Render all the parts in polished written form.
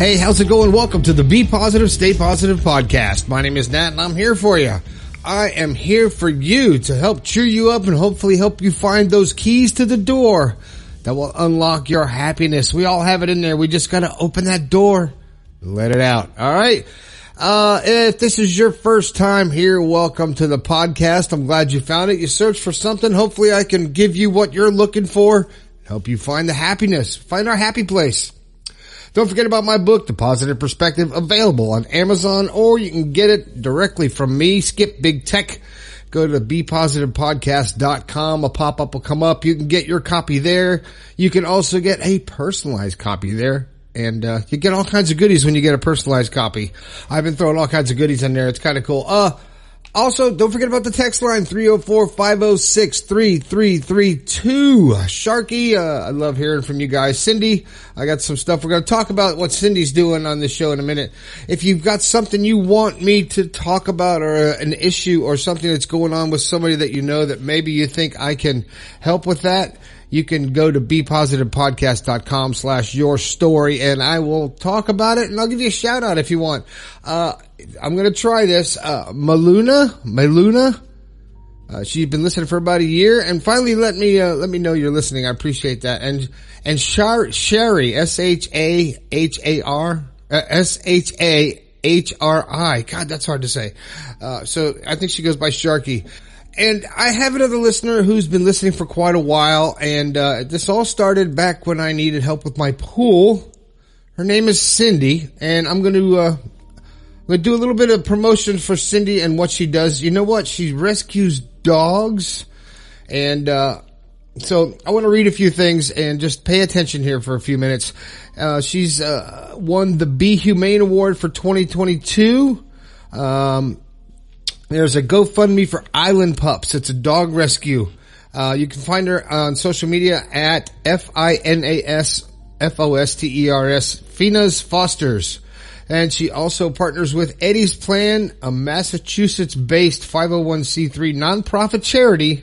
Hey, how's it going? Welcome to the Be Positive, Stay Positive podcast. My name is Nat and I'm here for you. I am here for you to help cheer you up and hopefully help you find those keys to the door that will unlock your happiness. We all have it in there. We just got to open that door and let it out. All right. If this is your first time here, welcome to the podcast. I'm glad you found it. You searched for something. Hopefully I can give you what you're looking for, help you find the happiness, find our happy place. Don't forget about my book, The Positive Perspective, available on Amazon, or you can get it directly from me, Skip Big Tech. Go to BePositivePodcast.com. A pop-up will come up. You can get your copy there. You can also get a personalized copy there. And you get all kinds of goodies when you get a personalized copy. I've been throwing all kinds of goodies in there. It's kind of cool. Also, don't forget about the text line, 304-506-3332. Sharky, I love hearing from you guys. Cindy, I got some stuff. We're going to talk about what Cindy's doing on this show in a minute. If you've got something you want me to talk about, or an issue or something that's going on with somebody that you know that maybe you think I can help with that, you can go to BePositivePodcast.com/your story and I will talk about it and I'll give you a shout out if you want. I'm going to try this. Maluna, she's been listening for about a year and finally let me know you're listening. I appreciate that. And Shari, Shahri. God, that's hard to say. So I think she goes by Sharky. And I have another listener who's been listening for quite a while, and this all started back when I needed help with my pool. Her name is Cindy, and I'm going to do a little bit of promotion for Cindy and what she does. You know what? She rescues dogs, and so I want to read a few things and just pay attention here for a few minutes. She's won the Be Humane Award for 2022. There's a GoFundMe for Island Pups. It's a dog rescue. You can find her on social media at FINASFOSTERS, Fina's Fosters. And she also partners with Eddie's Plan, a Massachusetts-based 501c3 nonprofit charity.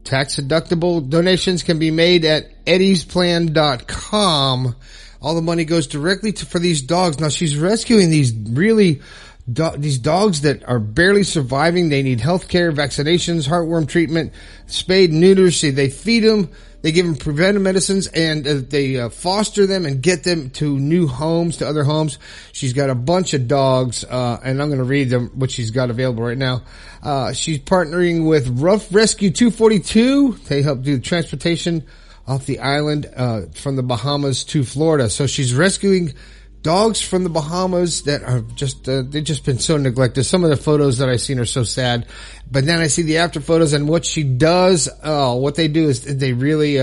Tax-deductible donations can be made at eddiesplan.com. All the money goes directly for these dogs. Now, she's rescuing these these dogs that are barely surviving. They need health care, vaccinations, heartworm treatment, spayed, neuters. They feed them, they give them preventive medicines, and they foster them and get them to new homes, to other homes. She's got a bunch of dogs, and I'm going to read them, what she's got available right now. She's partnering with Rough Rescue 242. They help do transportation off the island from the Bahamas to Florida. So she's rescuing dogs from the Bahamas that are just, they've just been so neglected. Some of the photos that I've seen are so sad. But then I see the after photos and what she does, what they do is they really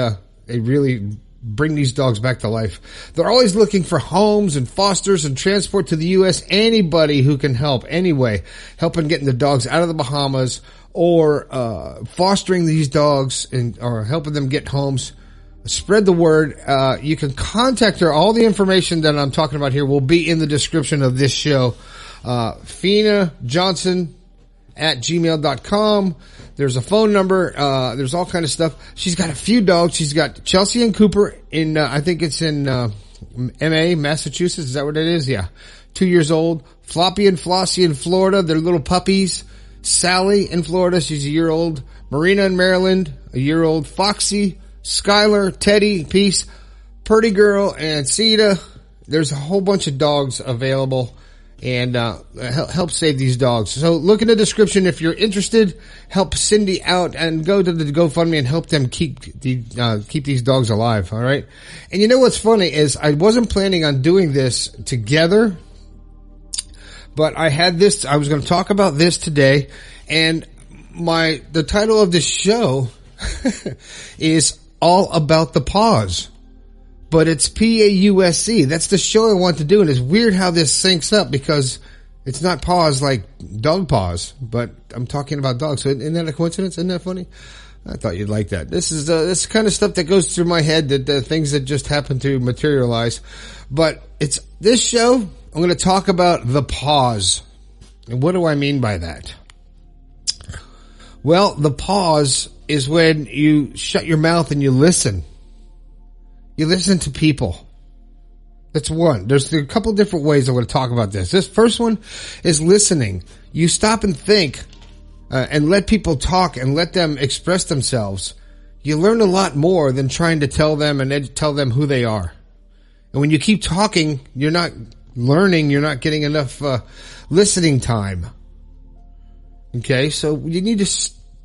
bring these dogs back to life. They're always looking for homes and fosters and transport to the U.S. Anybody who can help anyway, helping getting the dogs out of the Bahamas or, fostering these dogs or helping them get homes. Spread the word. You can contact her. All the information that I'm talking about here will be in the description of this show. FinaJohnson@gmail.com. There's a phone number. There's all kind of stuff. She's got a few dogs. She's got Chelsea and Cooper in, I think it's in, MA, Massachusetts. Is that what it is? Yeah. 2 years old. Floppy and Flossie in Florida. They're little puppies. Sally in Florida. She's a year old. Marina in Maryland. A year old. Foxy. Skylar, Teddy, Peace, Purdy Girl, and Sita. There's a whole bunch of dogs available, and help save these dogs. So look in the description if you're interested. Help Cindy out and go to the GoFundMe and help them keep these dogs alive. All right. And you know what's funny is I wasn't planning on doing this together, but I had this. I was going to talk about this today, and the title of this show is all about the pause, but it's PAUSE. That's the show I want to do. And it's weird how this syncs up because it's not pause like dog pause, but I'm talking about dogs. So isn't that a coincidence? Isn't that funny? I thought you'd like that. This is this kind of stuff that goes through my head, that things that just happen to materialize. But it's this show. I'm going to talk about the pause. And what do I mean by that? Well, the pause is when you shut your mouth and you listen. You listen to people. That's one. There's a couple different ways I'm going to talk about this. This first one is listening. You stop and think and let people talk and let them express themselves. You learn a lot more than trying to tell them and tell them who they are. And when you keep talking, you're not learning. You're not getting enough listening time. Okay, so you need to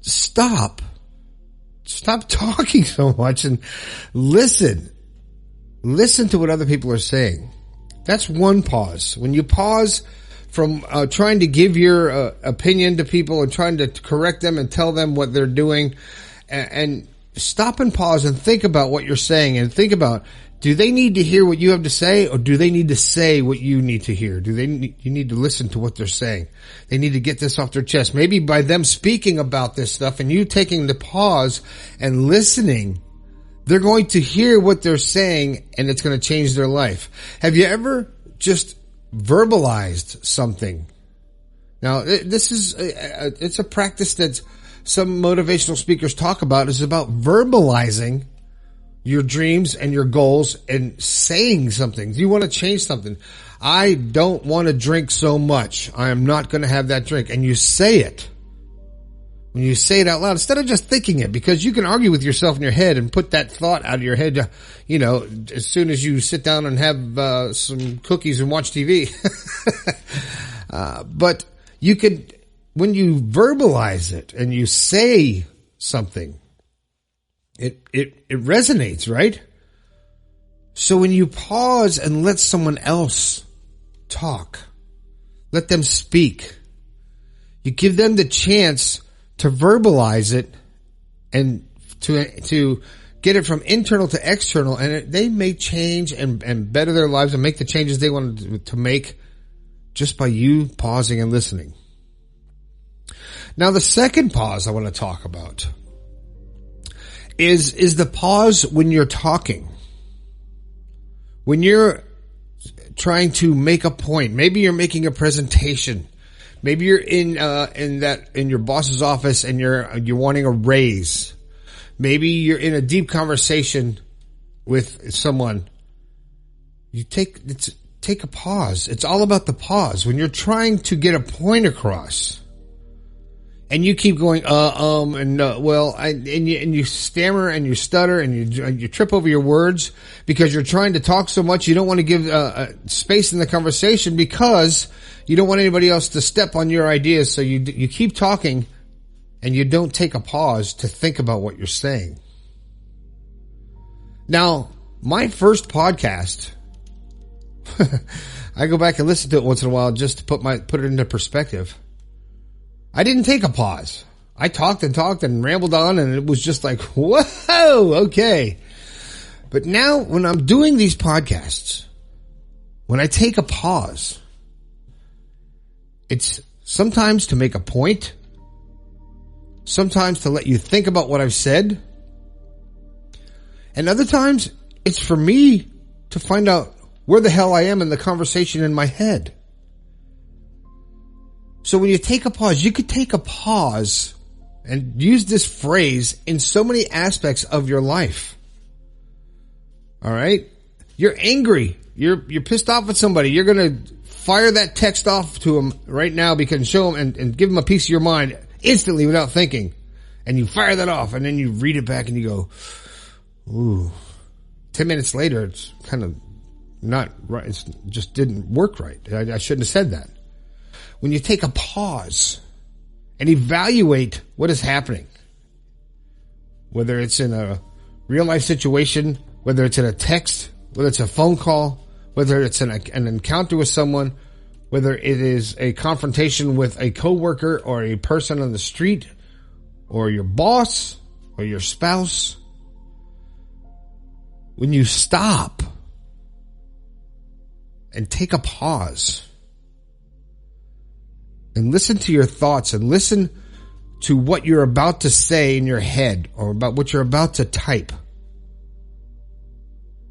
stop. Stop talking so much and listen. Listen to what other people are saying. That's one pause. When you pause from trying to give your opinion to people and trying to correct them and tell them what they're doing, and stop and pause and think about what you're saying and think about, do they need to hear what you have to say, or do they need to say what you need to hear? You need to listen to what they're saying. They need to get this off their chest. Maybe by them speaking about this stuff and you taking the pause and listening, they're going to hear what they're saying and it's going to change their life. Have you ever just verbalized something? Now, this is, it's a practice that some motivational speakers talk about. It's about verbalizing your dreams and your goals and saying something. You want to change something. I don't want to drink so much. I am not going to have that drink. And you say it. When you say it out loud, instead of just thinking it, because you can argue with yourself in your head and put that thought out of your head, as soon as you sit down and have some cookies and watch TV. But you could, when you verbalize it and you say something, it resonates, right? So when you pause and let someone else talk, let them speak, you give them the chance to verbalize it and to get it from internal to external, and they may change and better their lives and make the changes they want to make just by you pausing and listening. Now, the second pause I want to talk about is the pause when you're talking. When you're trying to make a point, maybe you're making a presentation. Maybe you're in your boss's office and you're wanting a raise. Maybe you're in a deep conversation with someone. You take a pause. It's all about the pause. When you're trying to get a point across and you keep going, and you stammer and you stutter and you trip over your words because you're trying to talk so much. You don't want to give space in the conversation because you don't want anybody else to step on your ideas. So you keep talking and you don't take a pause to think about what you're saying. Now, my first podcast, I go back and listen to it once in a while just to put it into perspective. I didn't take a pause. I talked and rambled on, and it was just like, whoa, okay. But now when I'm doing these podcasts, when I take a pause, it's sometimes to make a point, sometimes to let you think about what I've said, and other times it's for me to find out where the hell I am in the conversation in my head. So when you take a pause, you could take a pause and use this phrase in so many aspects of your life. All right? You're angry. You're pissed off at somebody. You're going to fire that text off to them right now because show them and give them a piece of your mind instantly without thinking. And you fire that off and then you read it back and you go, ooh. 10 minutes later, it's kind of not right. It just didn't work right. I shouldn't have said that. When you take a pause and evaluate what is happening, whether it's in a real life situation, whether it's in a text, whether it's a phone call, whether it's an encounter with someone, whether it is a confrontation with a coworker or a person on the street or your boss or your spouse, when you stop and take a pause and listen to your thoughts and listen to what you're about to say in your head or about what you're about to type.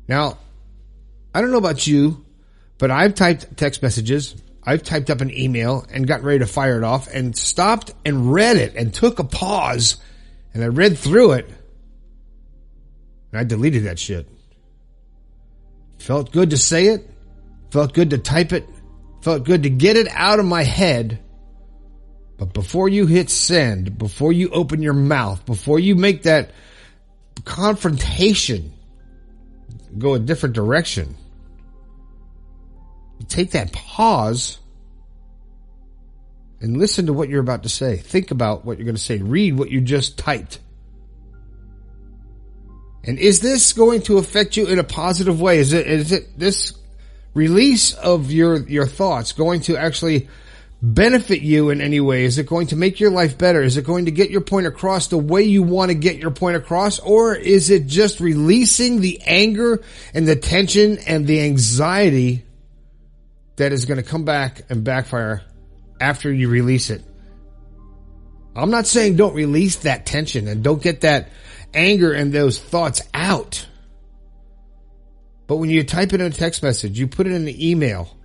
Now, I don't know about you, but I've typed text messages, I've typed up an email and got ready to fire it off and stopped and read it and took a pause and I read through it and I deleted that shit. Felt good to say it. Felt good to type it. Felt good to get it out of my head. But before you hit send, before you open your mouth, before you make that confrontation go a different direction, take that pause and listen to what you're about to say. Think about what you're going to say. Read what you just typed. And is this going to affect you in a positive way? Is it this release of your thoughts going to actually benefit you in any way? Is it going to make your life better? Is it going to get your point across the way you want to get your point across? Or is it just releasing the anger and the tension and the anxiety that is going to come back and backfire after you release it? I'm not saying don't release that tension and don't get that anger and those thoughts out. But when you type it in a text message, you put it in an email,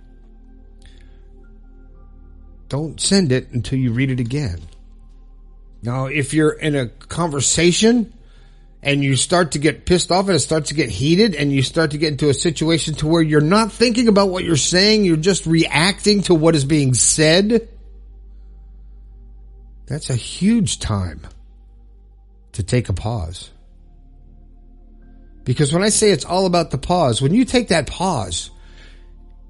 don't send it until you read it again. Now, if you're in a conversation and you start to get pissed off and it starts to get heated and you start to get into a situation to where you're not thinking about what you're saying, you're just reacting to what is being said, that's a huge time to take a pause. Because when I say it's all about the pause, when you take that pause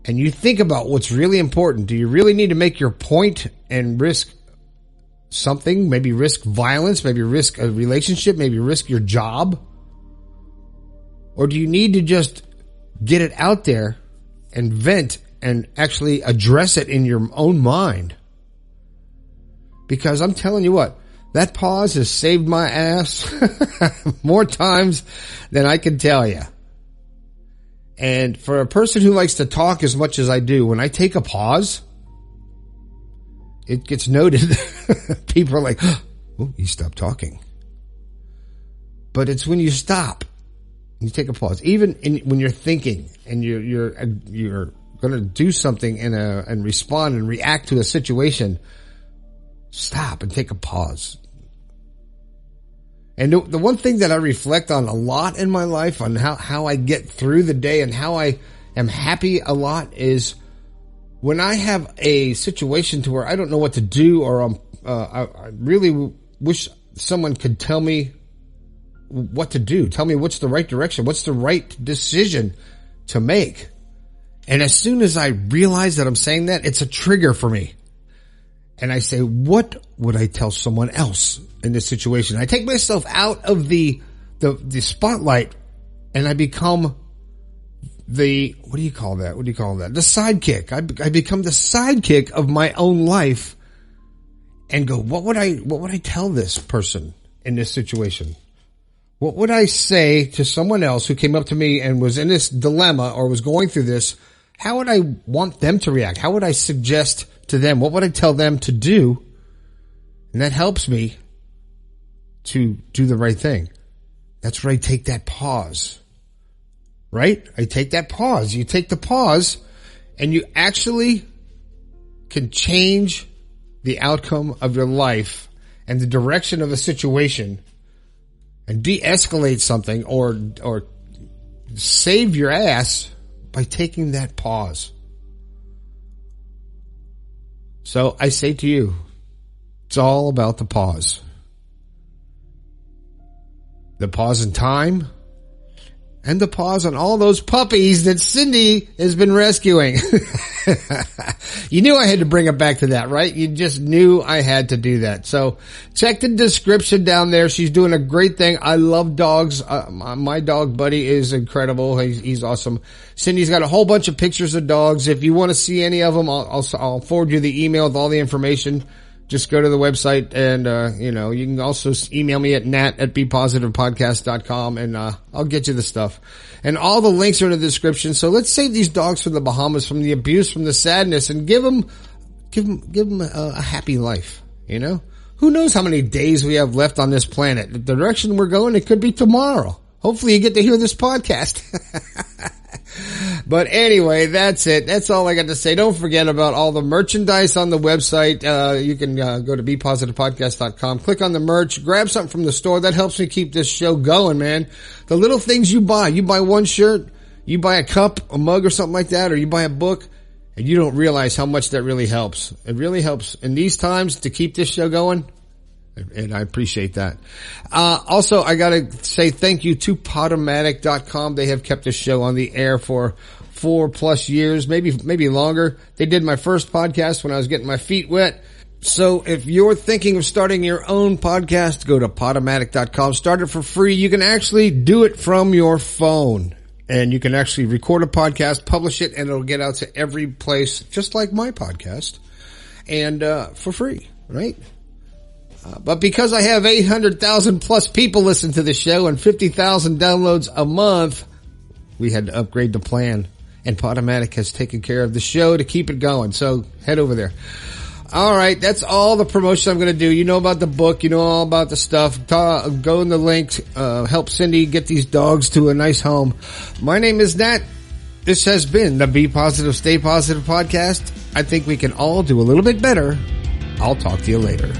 and you think about what's really important, do you really need to make your point and risk something? Maybe risk violence, maybe risk a relationship, maybe risk your job? Or do you need to just get it out there and vent and actually address it in your own mind? Because I'm telling you what, that pause has saved my ass more times than I can tell you. And for a person who likes to talk as much as I do, when I take a pause, it gets noted. People are like, oh, you stopped talking. But it's when you stop, you take a pause, even when you're thinking and you're going to do something and respond and react to a situation, stop and take a pause. And the one thing that I reflect on a lot in my life, on how I get through the day and how I am happy a lot, is when I have a situation to where I don't know what to do, or I really wish someone could tell me what to do. Tell me what's the right direction. What's the right decision to make. And as soon as I realize that I'm saying that, it's a trigger for me. And I say, what would I tell someone else in this situation? I take myself out of the spotlight and I become the, what do you call that? The sidekick. I become the sidekick of my own life and go, what would I tell this person in this situation? What would I say to someone else who came up to me and was in this dilemma or was going through this? How would I want them to react? How would I suggest to them? What would I tell them to do? And that helps me to do the right thing. That's where I take that pause. Right? I take that pause. You take the pause and you actually can change the outcome of your life and the direction of a situation and de-escalate something or save your ass by taking that pause. So I say to you, it's all about the pause. The pause in time and the pause on all those puppies that Cindy has been rescuing. You knew I had to bring it back to that, right? You just knew I had to do that. So check the description down there. She's doing a great thing. I love dogs. My dog buddy is incredible. He's awesome. Cindy's got a whole bunch of pictures of dogs. If you want to see any of them, I'll forward you the email with all the information. Just go to the website and, you can also email me at nat@bepositivepodcast.com and, I'll get you the stuff. And all the links are in the description. So let's save these dogs from the Bahamas, from the abuse, from the sadness, and give them a happy life. You know, who knows how many days we have left on this planet? The direction we're going, it could be tomorrow. Hopefully you get to hear this podcast. But anyway, that's it. That's all I got to say. Don't forget about all the merchandise on the website. You can go to bepositivepodcast.com, click on the merch, grab something from the store. That helps me keep this show going, man. The little things you buy one shirt, You buy a cup, a mug or something like that, or you buy a book, and you don't realize how much that really helps. It really helps in these times to keep this show going. And I appreciate that. Also, I gotta say thank you to Podomatic.com. They have kept this show on the air for 4+ years, maybe longer. They did my first podcast when I was getting my feet wet. So if you're thinking of starting your own podcast, go to Podomatic.com. Start it for free. You can actually do it from your phone. And you can actually record a podcast, publish it, and it'll get out to every place, just like my podcast, and for free, right? But because I have 800,000 plus people listen to the show and 50,000 downloads a month, we had to upgrade the plan. And Podomatic has taken care of the show to keep it going. So head over there. All right, that's all the promotion I'm going to do. You know about the book. You know all about the stuff. Go in the link. Help Cindy get these dogs to a nice home. My name is Nat. This has been the Be Positive, Stay Positive podcast. I think we can all do a little bit better. I'll talk to you later.